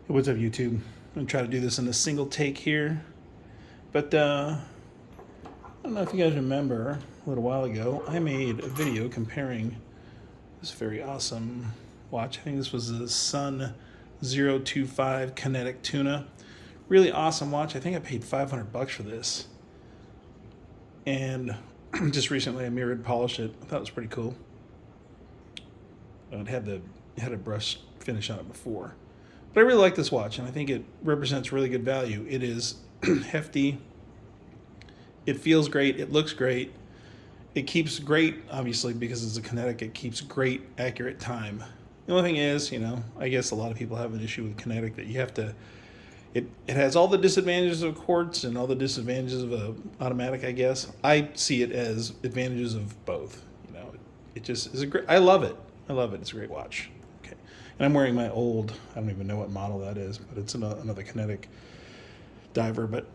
What's up, YouTube? I'm gonna try to do this in a single take here, but I don't know if you guys remember a little while ago, I made a video comparing this very awesome watch. I think this was the Sun 025 Kinetic Tuna. Really awesome watch. I think I paid $500 for this, and just recently I mirrored polished it. I thought it was pretty cool. It had a brush finish on it before. But I really like this watch, and I think it represents really good value. It is hefty. It feels great. It looks great. It keeps great, obviously, because it's a Kinetic. It keeps great, accurate time. The only thing is, I guess a lot of people have an issue with Kinetic that you have to. It has all the disadvantages of quartz and all the disadvantages of a automatic, I guess. I see it as advantages of both. It just is a great. I love it. I love it. It's a great watch. Okay, and I'm wearing my old. I don't even know what model that is, but it's another Kinetic diver. But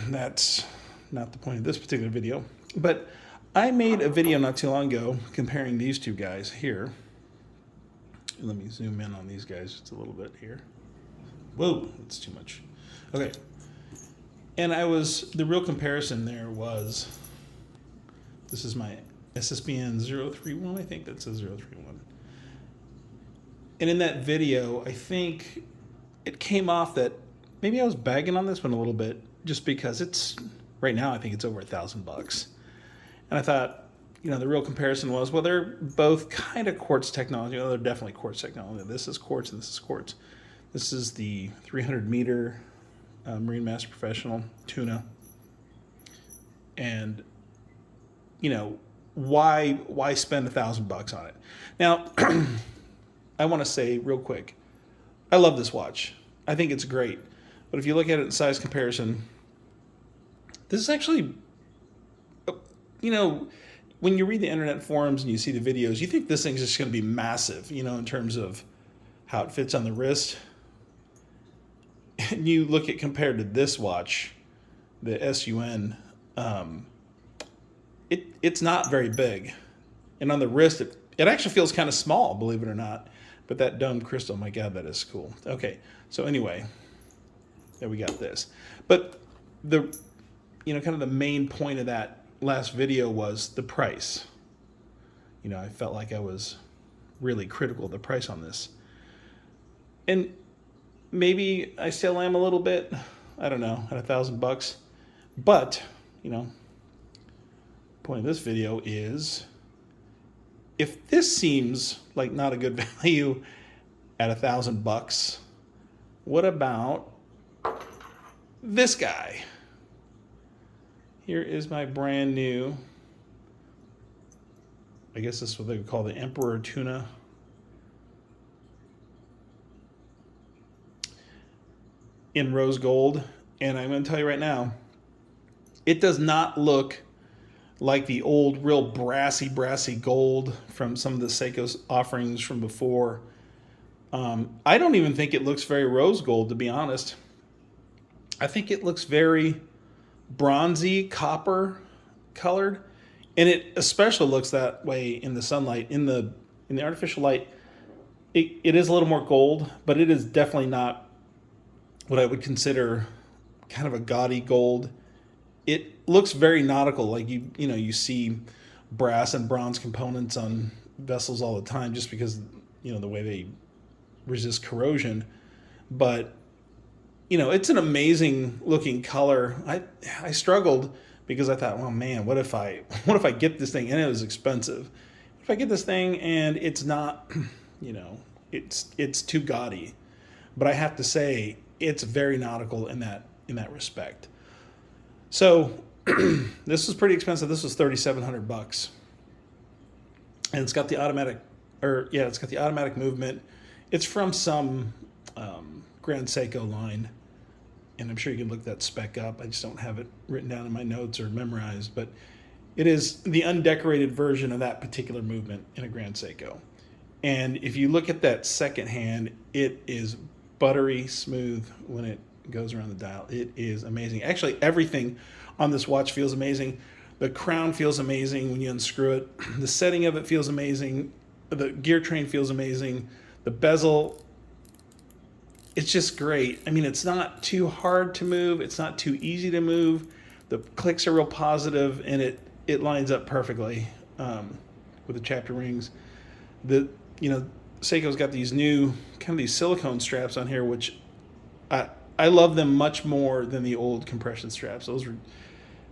that's not the point of this particular video. But I made a video not too long ago comparing these two guys here. Let me zoom in on these guys just a little bit here. Whoa, that's too much. Okay. And the real comparison there was, this is my SSBN 031, I think that's a 031. And in that video, I think it came off that maybe I was bagging on this one a little bit, just because right now I think it's over $1,000. And I thought, the real comparison was, well, they're both kind of quartz technology. Well, they're definitely quartz technology. This is quartz and this is quartz. This is the 300-meter Marine Master Professional Tuna. And, why spend $1,000 on it? Now, I want to say real quick, I love this watch. I think it's great. But if you look at it in size comparison, this is actually, when you read the internet forums and you see the videos, you think this thing's just going to be massive, in terms of how it fits on the wrist. And you look at compared to this watch, the SUN, it's not very big. And on the wrist, it actually feels kind of small, believe it or not. But that domed crystal, my God, that is cool. Okay, so anyway, there we got this. But kind of the main point of that last video was the price. I felt like I was really critical of the price on this. And maybe I still am a little bit, I don't know, at $1,000. But, point of this video is, if this seems like not a good value at $1,000, what about this guy? Here is my brand new, I guess this is what they would call the Emperor Tuna. In rose gold. And I'm going to tell you right now, it does not look like the old real brassy gold from some of the Seiko offerings from before. I don't even think it looks very rose gold, to be honest. I think it looks very bronzy, copper colored, and it especially looks that way in the sunlight. In the artificial light, it is a little more gold, but it is definitely not what I would consider kind of a gaudy gold. It looks very nautical, like you see brass and bronze components on vessels all the time, just because the way they resist corrosion. But it's an amazing looking color. I struggled because I thought, well, man, what if I get this thing, and it was expensive. If I get this thing and it's not, it's too gaudy. But I have to say, it's very nautical in that respect. So this was pretty expensive. This was $3,700, and it's got the automatic movement. It's from some Grand Seiko line, and I'm sure you can look that spec up. I just don't have it written down in my notes or memorized, but it is the undecorated version of that particular movement in a Grand Seiko. And if you look at that second hand, it is buttery smooth when it goes around the dial. It is amazing. Actually, everything on this watch feels amazing. The crown feels amazing when you unscrew it. The setting of it feels amazing. The gear train feels amazing. The bezel it's just great. I mean, it's not too hard to move. It's not too easy to move. The clicks are real positive, and it lines up perfectly with the chapter rings. The Seiko's got these new kind of these silicone straps on here, which I love them much more than the old compression straps. Those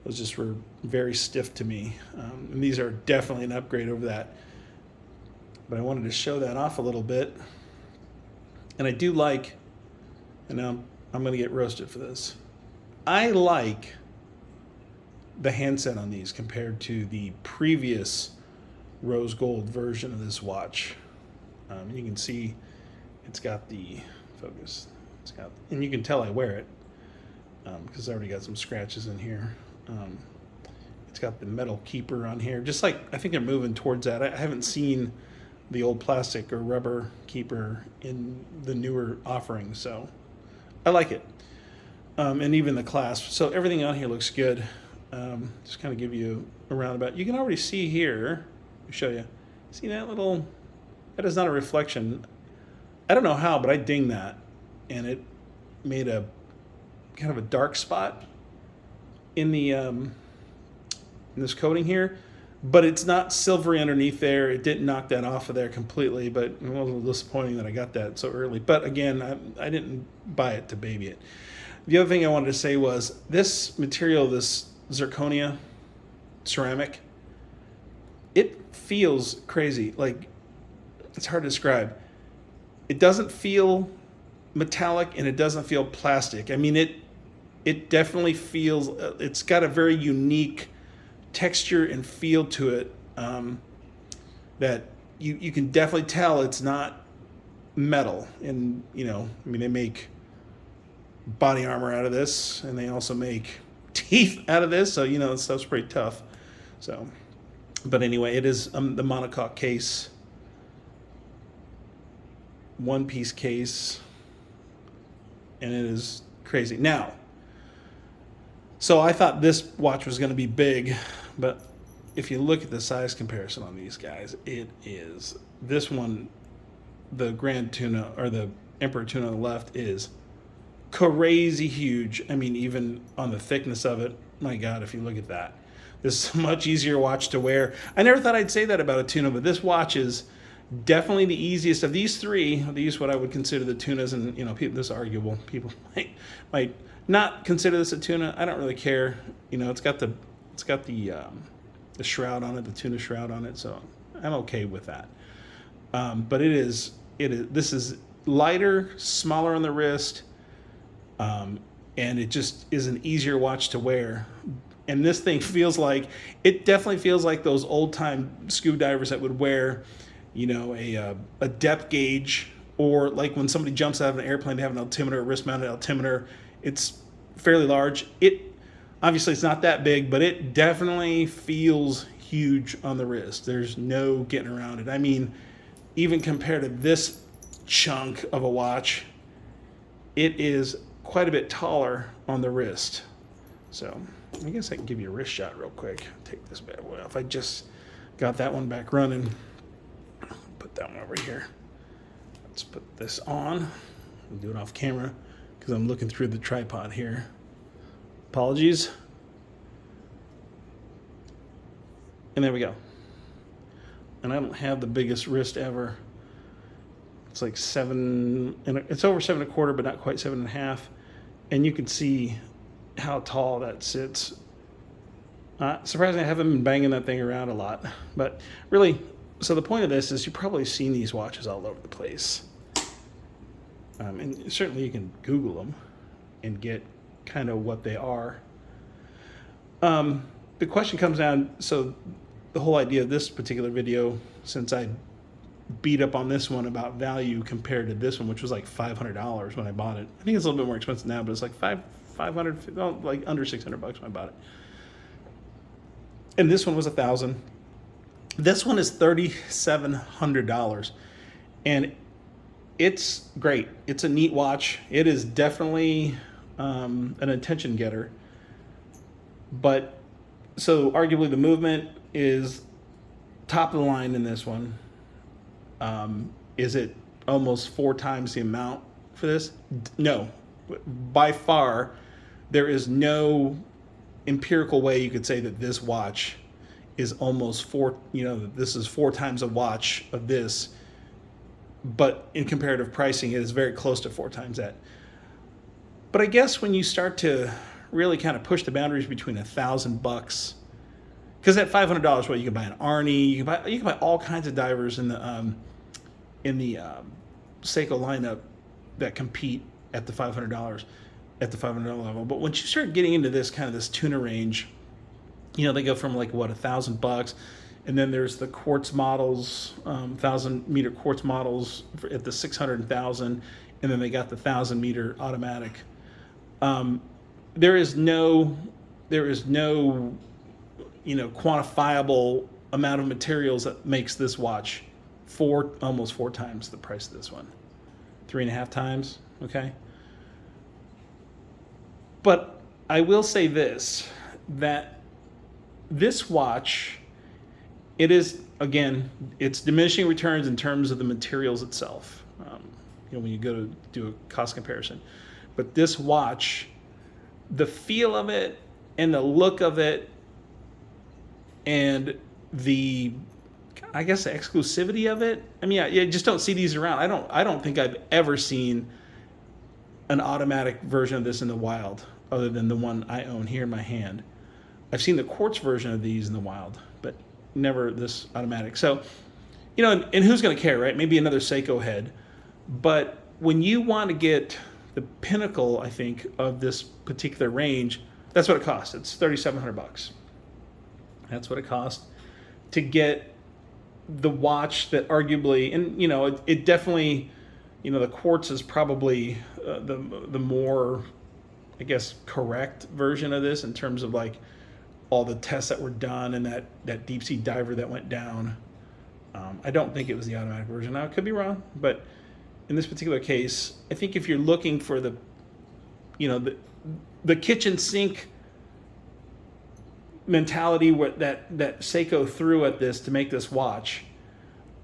just were very stiff to me, and these are definitely an upgrade over that. But I wanted to show that off a little bit, and I do like. And now I'm going to get roasted for this. I like the handset on these compared to the previous rose gold version of this watch. You can see it's got the focus. And you can tell I wear it because I already got some scratches in here. It's got the metal keeper on here. Just like, I think they're moving towards that. I haven't seen the old plastic or rubber keeper in the newer offerings, so I like it. And even the clasp. So everything on here looks good. Just kind of give you a roundabout. You can already see here, let me show you. See that little, that is not a reflection. I don't know how, but I dinged that. And it made a kind of a dark spot in the in this coating here. But it's not silvery underneath there. It didn't knock that off of there completely, but it was a little disappointing that I got that so early. But again, I didn't buy it to baby it. The other thing I wanted to say was this material, this zirconia ceramic, it feels crazy. Like, it's hard to describe. It doesn't feel metallic and it doesn't feel plastic. I mean, it definitely feels, it's got a very unique texture and feel to it that you can definitely tell it's not metal. And I mean, they make body armor out of this, and they also make teeth out of this, so that stuff's pretty tough. So, but anyway, it is the monocoque case, one piece case, and it is crazy. Now, so I thought this watch was going to be big, but if you look at the size comparison on these guys, it is, this one, the Grand Tuna, or the Emperor Tuna on the left, is crazy huge. I mean, even on the thickness of it, my God, if you look at that. This is a much easier watch to wear. I never thought I'd say that about a Tuna, but this watch is definitely the easiest of these three. These, what I would consider the Tunas, and people, this is arguable. People might not consider this a Tuna. I don't really care. It's got the shroud on it, the Tuna shroud on it, so I'm okay with that. But this is lighter, smaller on the wrist, and it just is an easier watch to wear. And this thing it definitely feels like those old time scuba divers that would wear, a depth gauge, or like when somebody jumps out of an airplane, they have an altimeter, a wrist mounted altimeter. It's fairly large. Obviously it's not that big, but it definitely feels huge on the wrist. There's no getting around it. I mean, even compared to this chunk of a watch, it is quite a bit taller on the wrist. So I guess I can give you a wrist shot real quick. Take this bad boy off. I just got that one back running. Put that one over here. Let's put this on. I'll do it off camera because I'm looking through the tripod here. Apologies. And there we go. And I don't have the biggest wrist ever. It's like 7, and it's over 7.25, but not quite 7.5. And you can see how tall that sits. Surprisingly, I haven't been banging that thing around a lot. But really, so the point of this is you've probably seen these watches all over the place. And certainly you can Google them and get kind of what they are. The question comes down, so the whole idea of this particular video, since I beat up on this one about value compared to this one, which was like $500 when I bought it. I think it's a little bit more expensive now, but it's like $500, like under $600 when I bought it. And this one was $1,000. This one is $3,700, and it's great. It's a neat watch. It is definitely an attention getter. But so arguably the movement is top of the line in this one. Is it almost 4 times the amount for this? No. By far, there is no empirical way you could say that this watch is almost this is 4 times a watch of this, but in comparative pricing, it is very close to 4 times that. But I guess when you start to really kind of push the boundaries between $1,000, because at $500, you can buy an Arnie, you can buy all kinds of divers in the Seiko lineup that compete at the $500 level. But once you start getting into this kind of this tuner range, they go from like what, $1,000, and then there's the quartz models, 1,000-meter quartz models at the 600 and 1,000, and then they got the 1,000-meter automatic. There is no quantifiable amount of materials that makes this watch almost 4 times the price of this one, 3.5 times. Okay. But I will say this, that this watch, it is, again, it's diminishing returns in terms of the materials itself, when you go to do a cost comparison. But this watch, the feel of it and the look of it and the exclusivity of it, you just don't see these around. I don't think I've ever seen an automatic version of this in the wild other than the one I own here in my hand. I've seen the quartz version of these in the wild, but never this automatic. So, and who's going to care, right? Maybe another Seiko head. But when you want to get the pinnacle, I think, of this particular range, that's what it costs. It's $3,700. That's what it costs to get the watch that arguably, and it definitely, the quartz is probably the more, I guess, correct version of this in terms of like all the tests that were done and that deep sea diver that went down. I don't think it was the automatic version. Now, I could be wrong, but in this particular case, I think if you're looking for the kitchen sink mentality that Seiko threw at this to make this watch,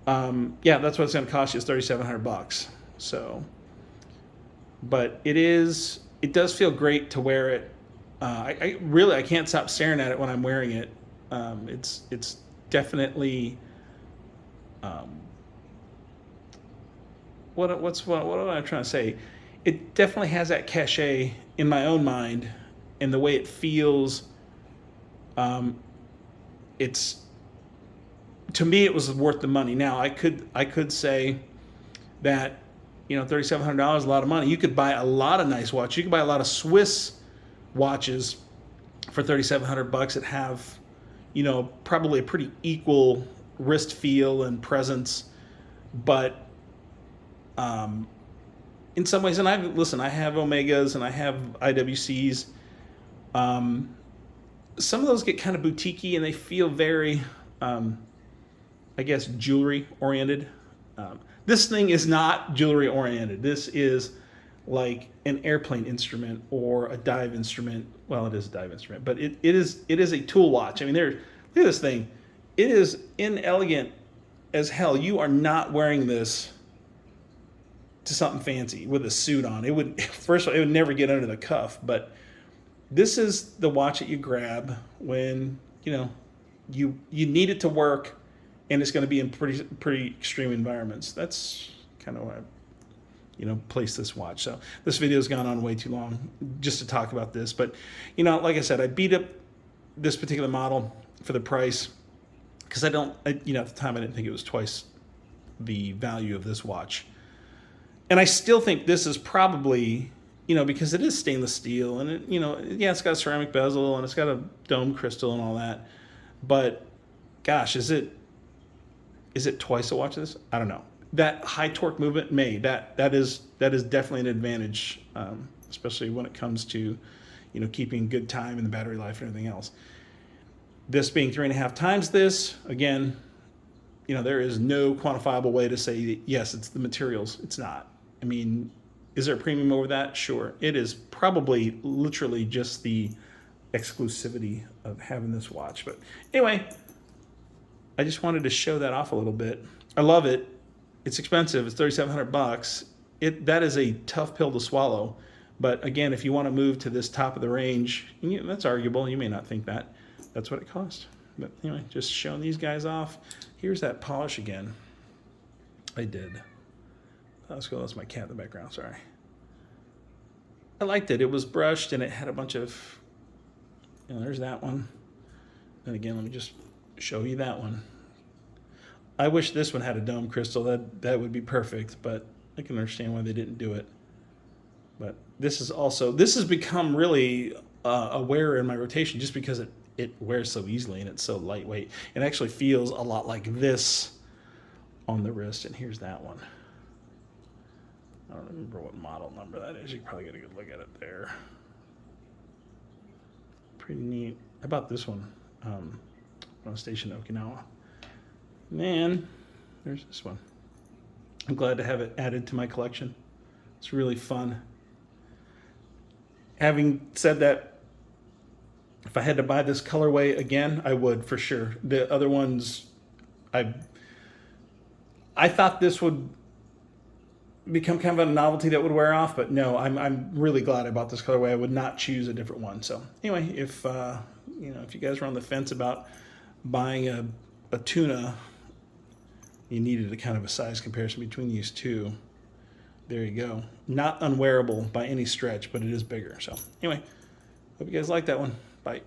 that's what it's going to cost you, is $3,700. So, but it does feel great to wear it. I can't stop staring at it when I'm wearing it. It's definitely, what am I trying to say? It definitely has that cachet in my own mind, and the way it feels. To me, it was worth the money. Now, I could say that, $3,700 is a lot of money. You could buy a lot of nice watches. You could buy a lot of Swiss watches for $3,700 that have, probably a pretty equal wrist feel and presence. But in some ways, and I have Omegas and I have IWCs. Some of those get kind of boutiquey and they feel very, jewelry oriented. This thing is not jewelry oriented. This is like an airplane instrument or a dive instrument. Well, it is a dive instrument, but it is a tool watch. Look at this thing. It is inelegant as hell. You are not wearing this to something fancy with a suit on. It would, first of all, it would never get under the cuff, but this is the watch that you grab when, you need it to work and it's going to be in pretty extreme environments. That's kind of why I, place this watch. So this video has gone on way too long just to talk about this. But, like I said, I beat up this particular model for the price because at the time I didn't think it was twice the value of this watch. And I still think this is probably, because it is stainless steel and it's got a ceramic bezel and it's got a dome crystal and all that. But gosh, is it twice a watch of this? I don't know. That high torque movement that is definitely an advantage, especially when it comes to, keeping good time in the battery life and everything else. This being 3.5 times this, again, there is no quantifiable way to say, yes, it's the materials. It's not. Is there a premium over that? Sure. It is probably literally just the exclusivity of having this watch. But anyway, I just wanted to show that off a little bit. I love it. It's expensive. It's $3,700. that is a tough pill to swallow. But again, if you want to move to this top of the range, that's arguable. You may not think that. That's what it costs. But anyway, just showing these guys off. Here's that polish again. I did. Let's go. That's my cat in the background. Sorry. I liked it. It was brushed and it had a bunch of, there's that one. And again, let me just show you that one. I wish this one had a dome crystal. That would be perfect, but I can understand why they didn't do it. But this has become really a wearer in my rotation just because it wears so easily and it's so lightweight. It actually feels a lot like this on the wrist. And here's that one. I don't remember what model number that is. You can probably get a good look at it there. Pretty neat. How about this one? On Station Okinawa. Man, there's this one. I'm glad to have it added to my collection. It's really fun. Having said that, if I had to buy this colorway again, I would for sure. The other ones, I thought this would become kind of a novelty that would wear off, but no, I'm really glad I bought this colorway. I would not choose a different one. So anyway, if if you guys were on the fence about buying a tuna, you needed a kind of a size comparison between these two. There you go. Not unwearable by any stretch, but it is bigger. So anyway, hope you guys like that one. Bye.